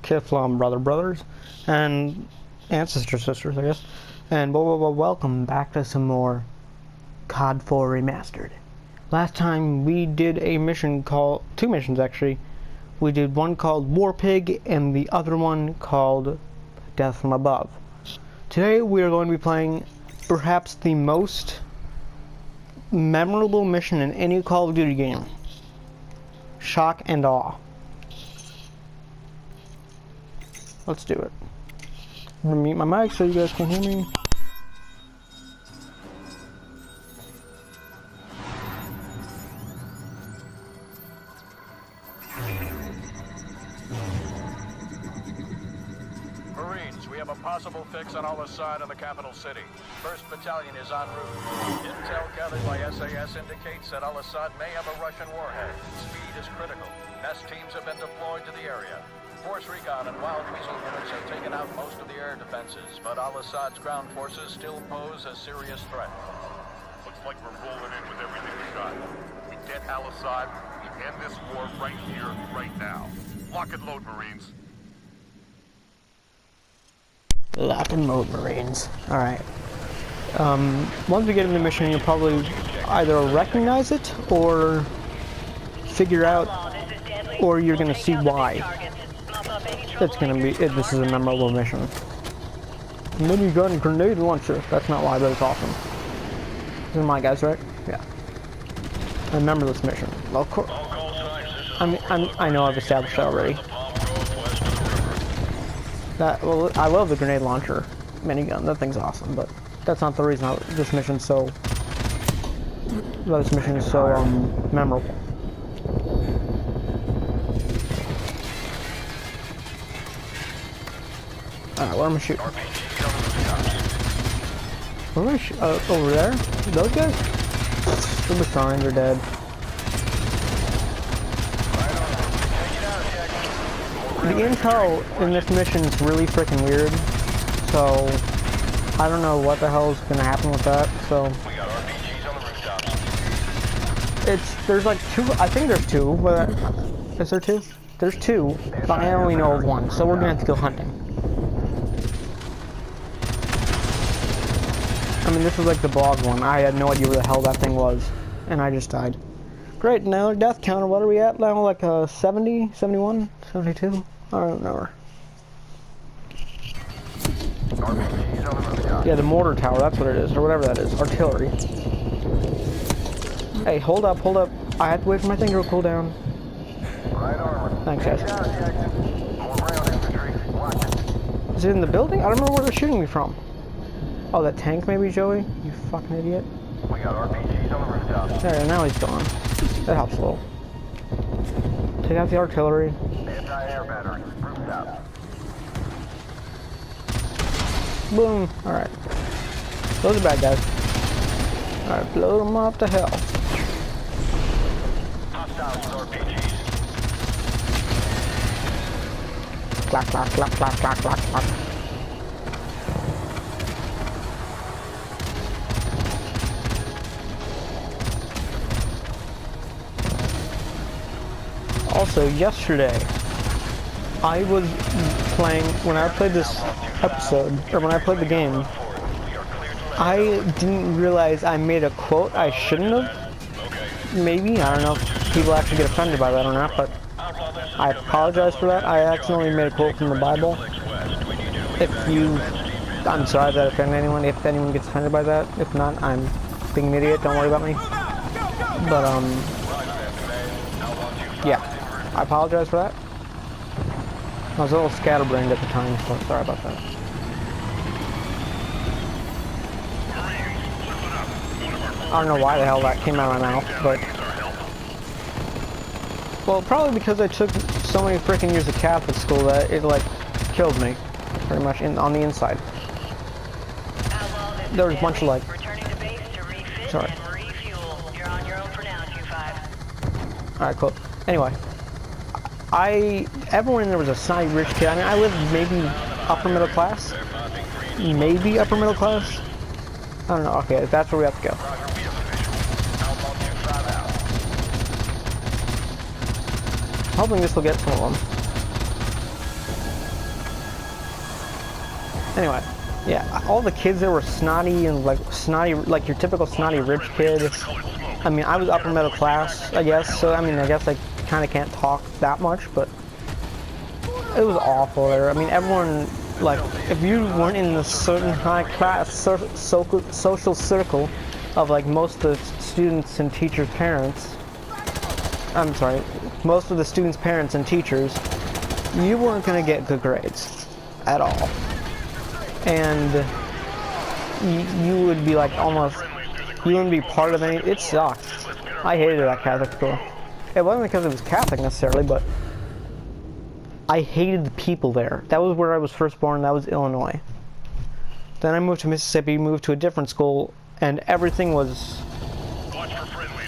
Kiflom brothers, and sisters, I guess. And welcome back to some more COD 4 Remastered. Last time we did a mission called, two missions actually. We did one called War Pig and the other one called Death from Above. Today we are going to be playing perhaps the most memorable mission in any Call of Duty game. Shock and Awe. Let's do it. I'm gonna mute my mic so you guys can hear me. Marines, we have a possible fix on Al-Assad in the capital city. 1st Battalion is en route. Intel gathered by SAS indicates that Al-Assad may have a Russian warhead. Speed is critical. Nest teams have been deployed to the area. Force Recon and Wild Weasel units have taken out most of the air defenses, but Al-Assad's ground forces still pose a serious threat. Looks like we're rolling in with everything we got. We get Al-Assad, we end this war right here, right now. Lock and load, Marines. Lock and load, Marines. Alright. Once we get in the mission, you'll probably either recognize it or figure out, or you're gonna see why. It's gonna be, this is a memorable mission. Minigun grenade launcher. That's not why, but it's awesome. These are my guys, right? Yeah. I remember this mission. Well, of course. I know I've established that already. Well, I love the grenade launcher minigun. That thing's awesome, but that's not the reason this mission's so. This mission is so memorable. Alright, where am I shooting? Where am I shooting? Over there? Those guys? They'll be fine, they're dead. The intel in this mission is really freaking weird, so I don't know what the hell is gonna happen with that, so. There's like two, I think there's two, but is there two? There's two, but I only know of one, so we're gonna have to go hunting. I mean, this was like the blog one. I had no idea where the hell that thing was, and I just died. Great, now death counter, what are we at now? Like 70, 71, 72? I don't know. Yeah, the mortar tower, that's what it is, or whatever that is. Artillery. Hey, hold up. I have to wait for my thing to cool down. Thanks, guys. Is it in the building? I don't remember where they're shooting me from. Oh, that tank maybe, Joey? You fucking idiot. We got RPGs on the rooftop. There, now he's gone. That helps a little. Take out the artillery. Anti-air battery, rooftop. Boom. Alright. Those are bad guys. Alright, blow them up to hell. Hostiles with RPGs. Clack, clack, clack, clack, clack, clack, clack. Also, yesterday, I was playing, when I played this episode, or when I played the game, I didn't realize I made a quote I shouldn't have. Maybe, I don't know if people actually get offended by that or not, but I apologize for that. I accidentally made a quote from the Bible. I'm sorry if that offended anyone, if anyone gets offended by that. If not, I'm being an idiot, don't worry about me. But, yeah. I apologize for that. I was a little scatterbrained at the time, so sorry about that. I don't know why the hell that came out of my mouth, but. Well, probably because I took so many freaking years of Catholic school that it, like, killed me. Pretty much on the inside. There was a bunch of, like. Sorry. Alright, cool. Anyway. Everyone in there was a snotty rich kid. I mean, I lived maybe upper middle class. Maybe upper middle class. I don't know. Okay, that's where we have to go. Hoping this will get some of them. Anyway, yeah, all the kids there were snotty and like your typical snotty rich kid. I mean, I was upper middle class, I guess, so I mean, I guess I kind of can't talk that much, but it was awful there. I mean, everyone, like, if you weren't in a certain high class social circle of like most of the students and teachers' parents, I'm sorry, most of the students' parents and teachers, you weren't gonna get good grades at all, and you would be like almost, you wouldn't be part of any. It sucked. I hated that Catholic school. It wasn't because it was Catholic necessarily, but I hated the people there. That was where I was first born. That was Illinois. Then I moved to Mississippi, moved to a different school, and everything was,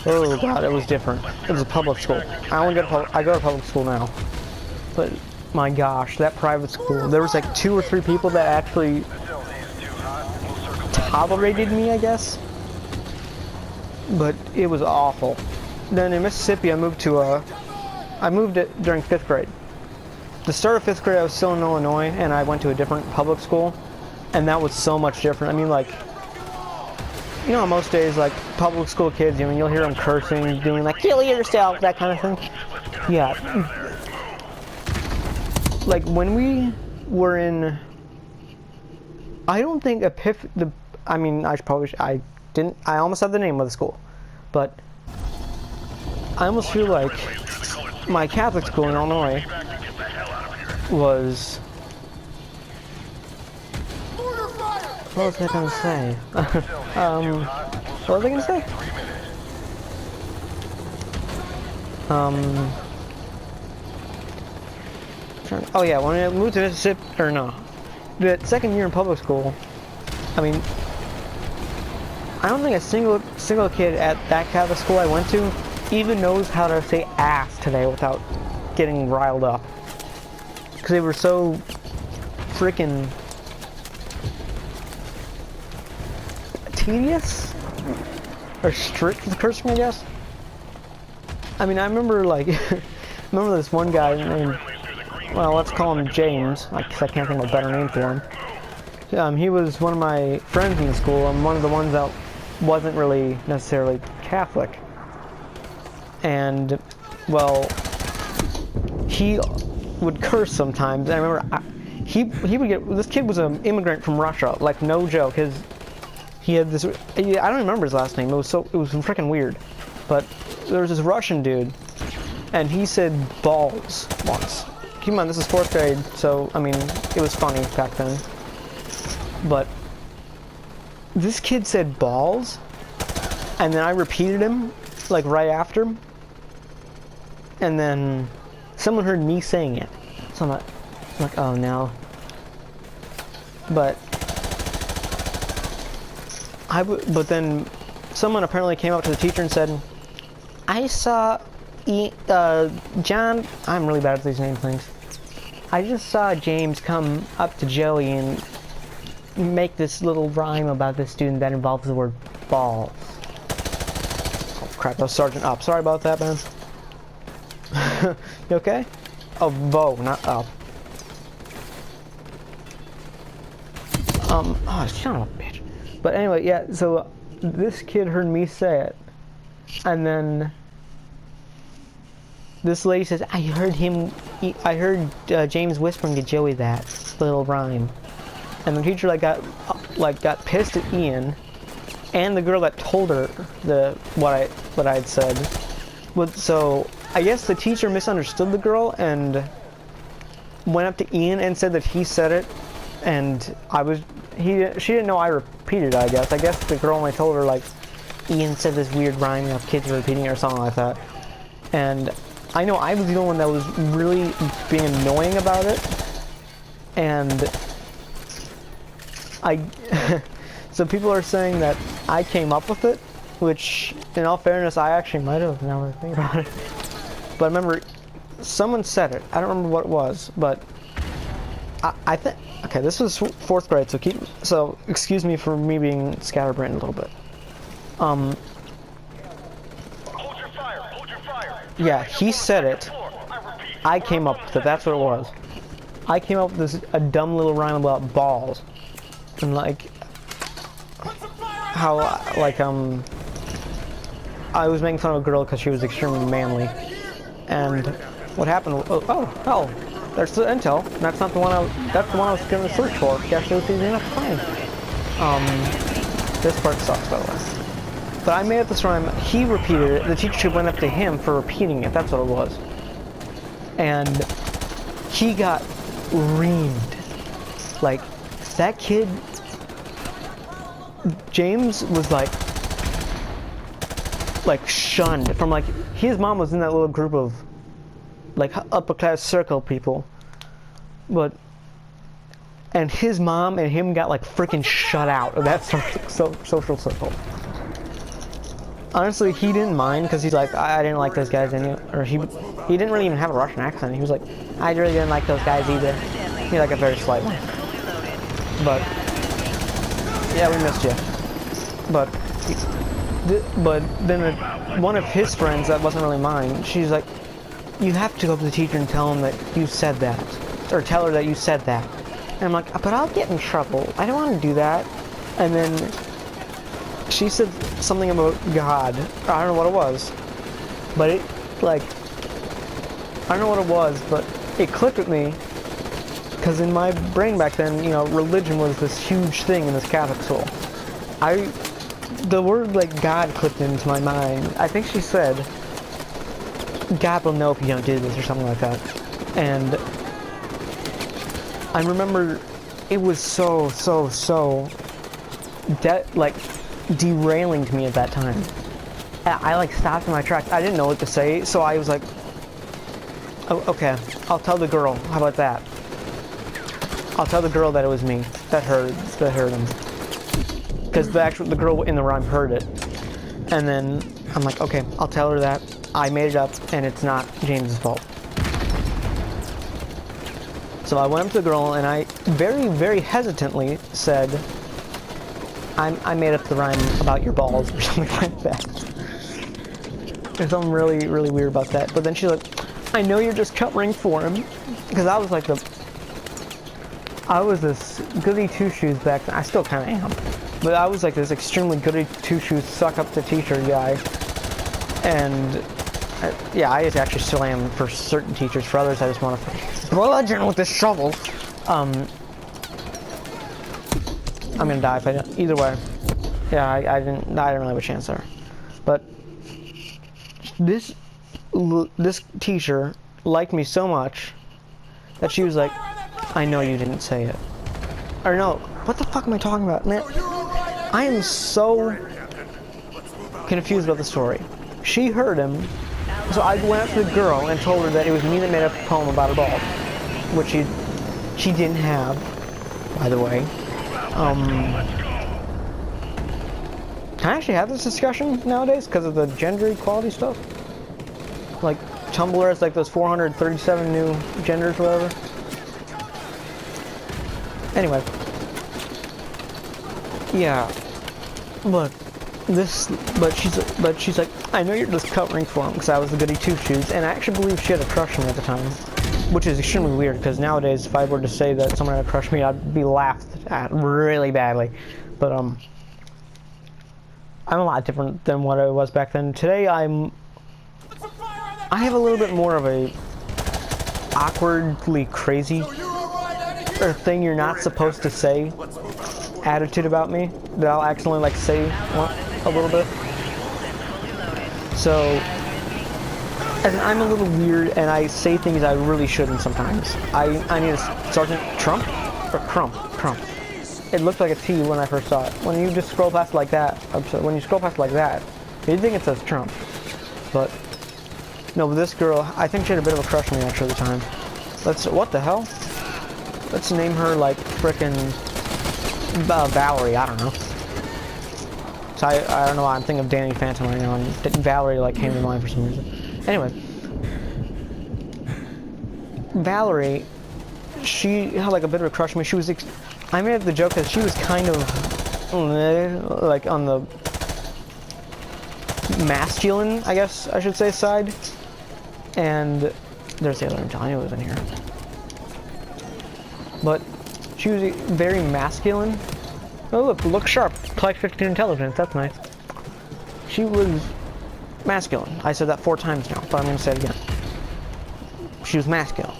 oh god, it was different. It was a public school. I go to public school now, but my gosh, that private school, there was like 2 or 3 people that actually tolerated me, I guess, but it was awful. Then in Mississippi, I moved it during 5th grade. The start of 5th grade, I was still in Illinois, and I went to a different public school, and that was so much different. I mean, like, you know, most days, like, public school kids, I mean, you'll hear them cursing, doing, like, kill yourself, that kind of thing. Yeah. Like, when we were in, I don't think I almost had the name of the school, but I almost feel like my Catholic school in Illinois was, what was I gonna say? What was I gonna say? Oh yeah, when I moved to Mississippi, or no, the 2nd year in public school, I mean, I don't think a single kid at that Catholic school I went to even knows how to say ass today without getting riled up. Because they were so freaking tedious? Or strict with cursing, I guess? I mean, I remember, like, remember this one guy named, well, let's call him James, because I can't think of a better name for him. He was one of my friends in the school, and one of the ones that wasn't really necessarily Catholic. And, well, he would curse sometimes. And I remember he would get, this kid was an immigrant from Russia, like, no joke. He had this, I don't remember his last name. It was freaking weird. But there was this Russian dude, and he said balls once. Keep in mind, this is 4th grade, so, I mean, it was funny back then. But this kid said balls, and then I repeated him, like, right after him. And then someone heard me saying it. So I'm like, oh no. But then someone apparently came up to the teacher and said, I saw John, I'm really bad at these name things. I just saw James come up to Joey and make this little rhyme about this student that involves the word balls. Oh crap, that was Sergeant Up. Sorry about that, man. You okay? Oh, Bo, not Up. Oh, son of a bitch. But anyway, yeah, so this kid heard me say it, and then this lady says, I heard James whispering to Joey that little rhyme. And the teacher got pissed at Ian and the girl that told her what I had said. So I guess the teacher misunderstood the girl and went up to Ian and said that he said it, and she didn't know I repeated it, I guess. I guess the girl only told her, like, Ian said this weird rhyme of kids repeating it or something like that. And I know I was the only one that was really being annoying about it. And so people are saying that I came up with it, which, in all fairness, I actually might have, now that I think about it. But I remember someone said it. I don't remember what it was, but I think, okay, this was 4th grade, so excuse me for me being scatterbrained a little bit. Hold your fire, hold your fire. Yeah, he said it. I came up with it, that's what it was. I came up with a dumb little rhyme about balls. And like, how, like, I was making fun of a girl because she was extremely manly. And what happened, oh, hell, there's the intel. That's not the one that's the one I was going to search for. It actually was easy enough to find. This part sucks, by the way. But I made up this rhyme, he repeated it, the teacher went up to him for repeating it, that's what it was. And he got reamed. Like, that kid, James was like shunned from like, his mom was in that little group of like upper class circle people. But, and his mom and him got like freaking shut out of that social circle. Honestly, he didn't mind because he's like, I didn't like those guys anyway. Or he didn't really even have a Russian accent. He was like, I really didn't like those guys either. He had like a very slight one. But yeah, we missed you. But then one of his friends that wasn't really mine, she's like, you have to go to the teacher and tell him that you said that, or tell her that you said that. And I'm like, but I'll get in trouble. I don't want to do that. And then she said something about God. I don't know what it was, but it, like, I don't know what it was, but it clicked with me, because in my brain back then, you know, religion was this huge thing in this Catholic school. The word, like, God clicked into my mind. I think she said, God will know if you don't do this, or something like that. And I remember it was so derailing to me at that time. I like stopped in my tracks. I didn't know what to say, so I was like, oh, okay, I'll tell the girl. How about that? I'll tell the girl that it was me that heard him, because the girl in the rhyme heard it. And then I'm like, okay, I'll tell her that I made it up and it's not James's fault. So I went up to the girl and I very hesitantly said, I made up the rhyme about your balls or something like that. There's something really weird about that. But then she's like, I know you're just covering for him, because I was like I was this goody two-shoes back then. I still kind of am, but I was like this extremely goody two-shoes suck up the teacher guy. And yeah, I actually still am for certain teachers. For others, I just want to bludgeon with this shovel. I'm gonna die if I don't. Either way, yeah, I didn't really have a chance there. But this teacher liked me so much that she was like, I know you didn't say it. Or no, what the fuck am I talking about, man? I am so confused about the story. She heard him, so I went up to the girl and told her that it was me that made up a poem about a ball, which she didn't have, by the way. Can I actually have this discussion nowadays because of the gender equality stuff? Like, Tumblr has like those 437 new genders or whatever. Anyway. Yeah. But she's like, I know you're just covering for him, because I was the goody two-shoes, and I actually believe she had a crush on me at the time. Which is extremely weird, because nowadays, if I were to say that someone had a crush on me, I'd be laughed at really badly. But, I'm a lot different than what I was back then. Today, I have a little bit more of a awkwardly crazy, or thing you're not supposed to say attitude about me, that I'll accidentally, like, say a little bit. So, I'm a little weird, and I say things I really shouldn't sometimes. I need a Sergeant Trump? Or Crump? Crump. It looked like a T when I first saw it. When you just scroll past it like that, when you scroll past it like that, you'd think it says Trump. But, no, but this girl, I think she had a bit of a crush on me actually at the time. What the hell? Let's name her, like, frickin' Valerie, I don't know. So I don't know why I'm thinking of Danny Phantom right now, and Valerie, like, came to mind for some reason. Anyway. Valerie, she had, like, a bit of a crush on me. She was, I made the joke that she was kind of, like, on the masculine, I guess I should say, side. And there's the other intel. I knew it was in here. but she was very masculine. Oh look sharp, Type 15 intelligence, that's nice. She was masculine. I said that 4 times now, but I'm gonna say it again. She was masculine.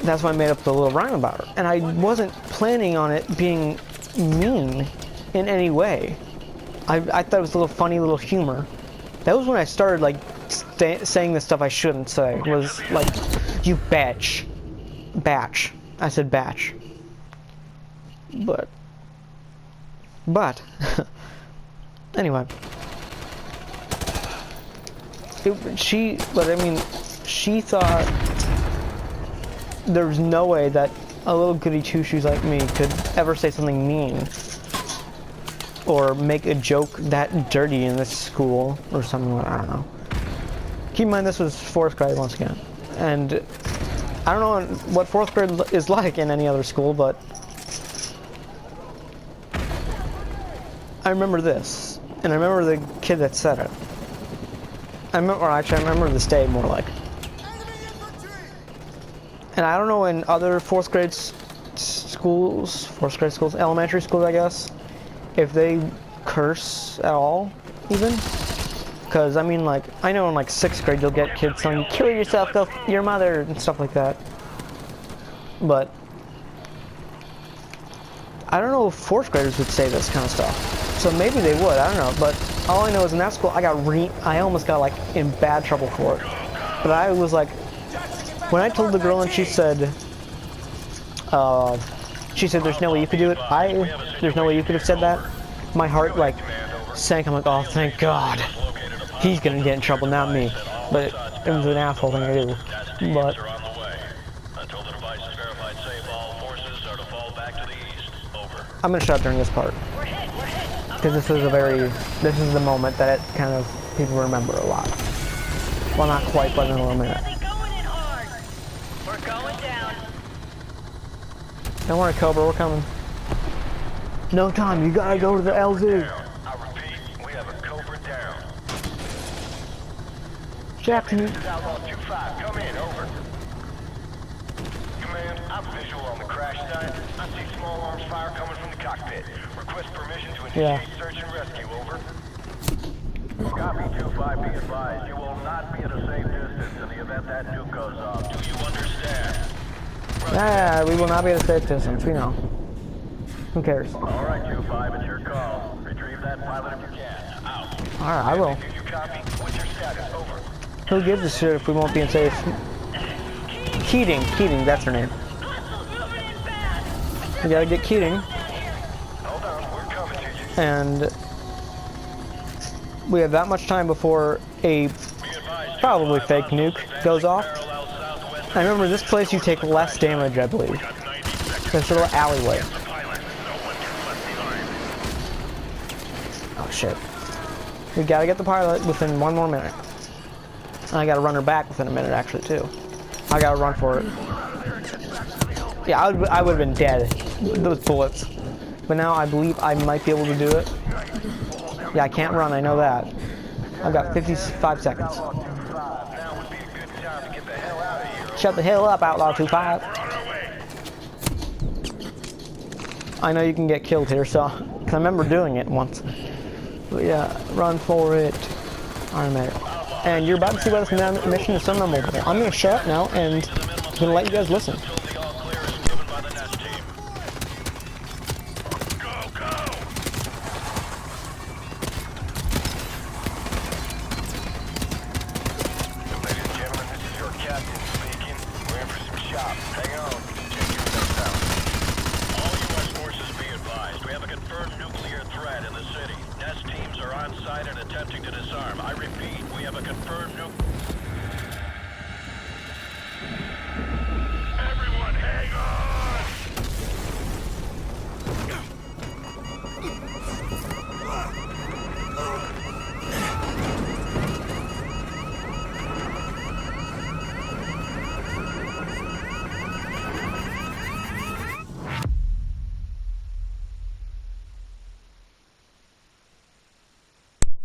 That's why I made up the little rhyme about her. And I wasn't planning on it being mean in any way. I thought it was a little funny, little humor. That was when I started like saying the stuff I shouldn't say. Was like, you batch. Batch. I said batch. But anyway. She thought there was no way that a little goody two-shoes like me could ever say something mean or make a joke that dirty in this school or something like, I don't know. Keep in mind this was 4th grade once again, and I don't know what 4th grade is like in any other school, but I remember this, and I remember the kid that said it. I remember this day more like. And I don't know in other 4th grade schools, elementary schools I guess, if they curse at all, even. Because I mean, like, I know in like 6th grade you'll get kids saying, "Kill yourself, go f your mother," and stuff like that. But I don't know if 4th graders would say this kind of stuff. So maybe they would, I don't know. But all I know is in that school I almost got like in bad trouble for it. But I was like, when I told the girl and she said there's no way you could do it, there's no way you could have said that, my heart like sank. I'm like, oh thank God, he's gonna get in trouble, not me. But it was an asshole thing to do. But I'm gonna shut up during this part because this is the moment that it kind of people remember a lot. Well, not quite, but in a little minute. We're going down. Don't worry, Cobra, we're coming. No time, you gotta go to the LZ. I repeat, we have a Cobra down. Jackson. This is Outlaw 2-5. Come in, over. Command, I'm visual on the crash site. I see small arms fire coming from the cockpit. Request permission to initiate search and rescue, over. Copy 2-5, be advised. You will not be at a safe distance in the event that nuke goes off. Do you understand? Yeah, we will not be at a safe distance, we know. Who cares? Alright, 2-5, it's your call. Retrieve that pilot if you can. Out. Alright, I will. Do you copy? What's your status? Over. Who gives a shit if we won't be in safe? Keating, that's her name. We gotta get Keating. Hold on, we're coming to you. And we have that much time before a probably fake nuke goes off. I remember this place you take less damage, I believe. This little alleyway. Oh shit. We gotta get the pilot within 1 more minute. And I gotta run her back within a minute actually too. I gotta run for it. Yeah, I would have been dead. Those bullets. But now I believe I might be able to do it. Yeah, I can't run, I know that. I've got 55 seconds. Shut the hell up, Outlaw 2-5. I know you can get killed here, so... Cause I remember doing it once. But yeah, run for it. Automatic. And you're about to see why this mission is so memorable. I'm gonna shut up now, and I'm gonna let you guys listen.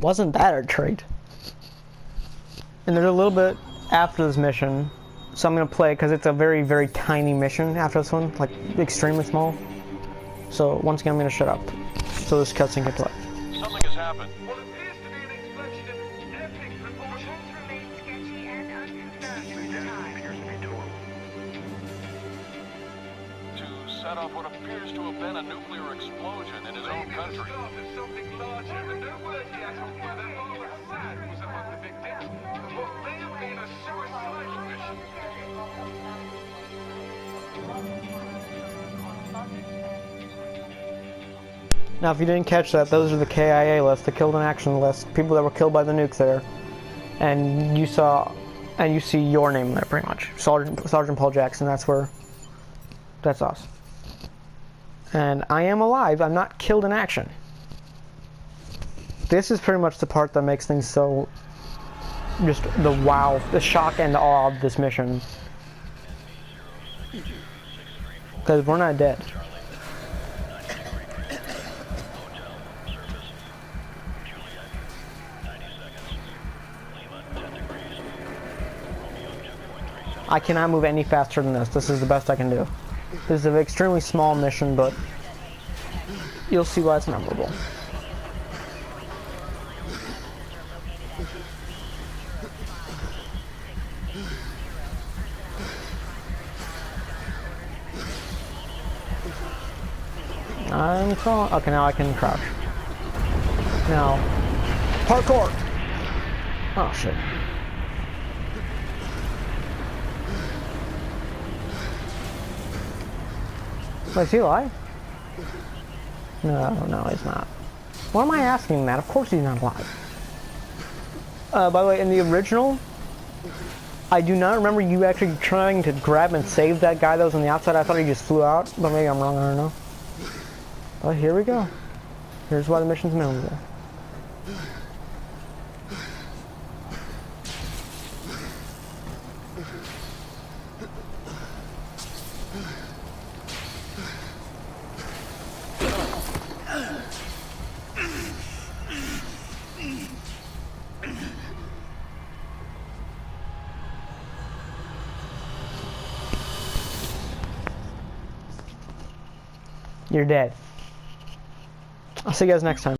Wasn't that a treat? And there's a little bit after this mission So I'm gonna play because it's a very, very tiny mission after this one, like extremely small. So once again, I'm gonna shut up so this cutscene can play. Something has happened. What appears to be an explosion of epic proportions. Remain sketchy and unconfirmed at the time. To set off what appears to have been a nuclear explosion in his own country. Something larger, and no word yet on whether al-Assad was among the victims, of what may have been a suicidal mission. Now, if you didn't catch that, those are the KIA lists, the killed in action list, people that were killed by the nukes there, and you see your name there pretty much, Sergeant Paul Jackson. That's us. And I am alive. I'm not killed in action. This is pretty much the part that makes things so, just the wow, the shock and awe of this mission. Because we're not dead. I cannot move any faster than this. This is the best I can do. This is an extremely small mission, but you'll see why it's memorable. I'm crawling. Okay, now I can crouch. Now, parkour! Oh, shit. Wait, is he alive? No, he's not. Why am I asking that? Of course he's not alive. By the way, in the original, I do not remember you actually trying to grab and save that guy that was on the outside. I thought he just flew out, but maybe I'm wrong, I don't know. But here we go. Here's why the mission's memorable. You're dead. I'll see you guys next time.